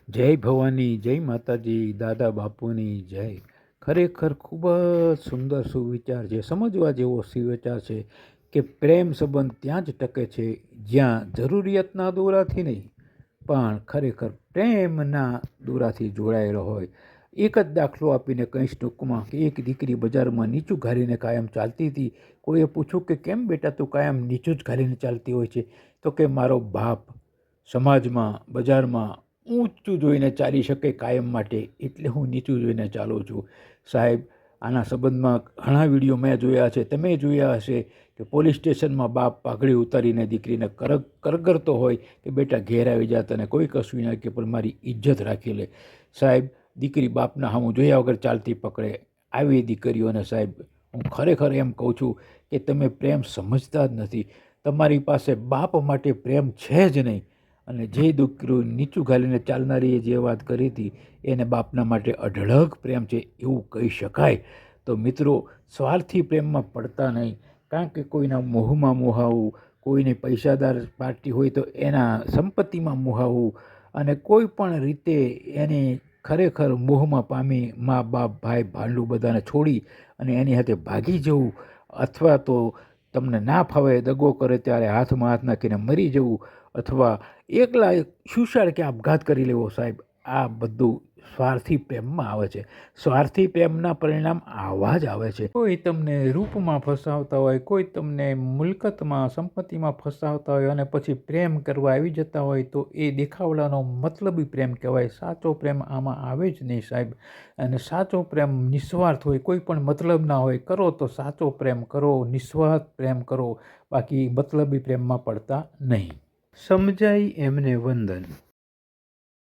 જય ભવાની, જય માતાજી, દાદા બાપુની જય. ખરેખર ખૂબ જ સુંદર સુવિચાર છે, સમજવા જેવો સુવિચાર છે કે પ્રેમ સંબંધ ત્યાં જ ટકે છે જ્યાં જરૂરિયાતના દોરાથી નહીં પણ ખરેખર પ્રેમના દોરાથી જોડાયેલો હોય. એક જ દાખલો આપીને કહીશ ટૂંકમાં કે એક દીકરી બજારમાં નીચું ઘાલીને કાયમ ચાલતી હતી. કોઈએ પૂછ્યું કે કેમ બેટા તું કાયમ નીચું જ ઘાલીને ચાલતી હોય છે? તો કે મારો બાપ સમાજમાં બજારમાં ઊંચું જોઈને ચાલી શકે કાયમ માટે, એટલે હું નીચું જોઈને ચાલું છું. સાહેબ, આના સંબંધમાં ઘણા વિડીયો મેં જોયા છે, તમે જોયા હશે કે પોલીસ સ્ટેશનમાં બાપ પાઘડી ઉતારીને દીકરીને કરગરતો હોય કે બેટા ઘેર આવી જા, તને કોઈ કશું ના કે પણ મારી ઇજ્જત રાખી લે. સાહેબ, દીકરી બાપના સામું જોયા વગર ચાલતી પકડે. આવી દીકરીઓને સાહેબ હું ખરેખર એમ કહું છું કે તમે પ્રેમ સમજતા જ નથી. તમારી પાસે બાપ માટે પ્રેમ છે જ નહીં. અને જે દીકરીઓ નીચું ઘાલીને ચાલનારીએ જે વાત કરી હતી એને બાપના માટે અઢળક પ્રેમ છે એવું કહી શકાય. તો મિત્રો, સ્વાર્થી પ્રેમમાં પડતા નહીં, કારણ કે કોઈના મોહમાં મોહાવું, કોઈને પૈસાદાર પાર્ટી હોય તો એના સંપત્તિમાં મોહાવું, અને કોઈ પણ રીતે એને ખરેખર મોહમાં પામી મા બાપ ભાઈ ભાંડું બધાને છોડી અને એની સાથે ભાગી જવું, અથવા તો તમને ના ફાવે દગો કરે ત્યારે હાથમાં હાથ નાખીને મરી જવું, અથવા એકલા સુસાઇડ કે આપઘાત કરી લેવો. સાહેબ, આ બધું સ્વાર્થી પ્રેમમાં આવે છે. સ્વાર્થી પ્રેમના પરિણામ આવા જ આવે છે. કોઈ તમને રૂપમાં ફસાવતા હોય, કોઈ તમને મિલકતમાં સંપત્તિમાં ફસાવતા હોય અને પછી પ્રેમ કરવા આવી જતા હોય તો એ દેખાવડાનો મતલબી પ્રેમ કહેવાય. સાચો પ્રેમ આમાં આવે જ નહીં સાહેબ. અને સાચો પ્રેમ નિસ્વાર્થ હોય, કોઈ પણ મતલબ ના હોય. કરો તો સાચો પ્રેમ કરો, નિસ્વાર્થ પ્રેમ કરો, બાકી મતલબી પ્રેમમાં પડતા નહીં. સમજાઈ એમને વંદન.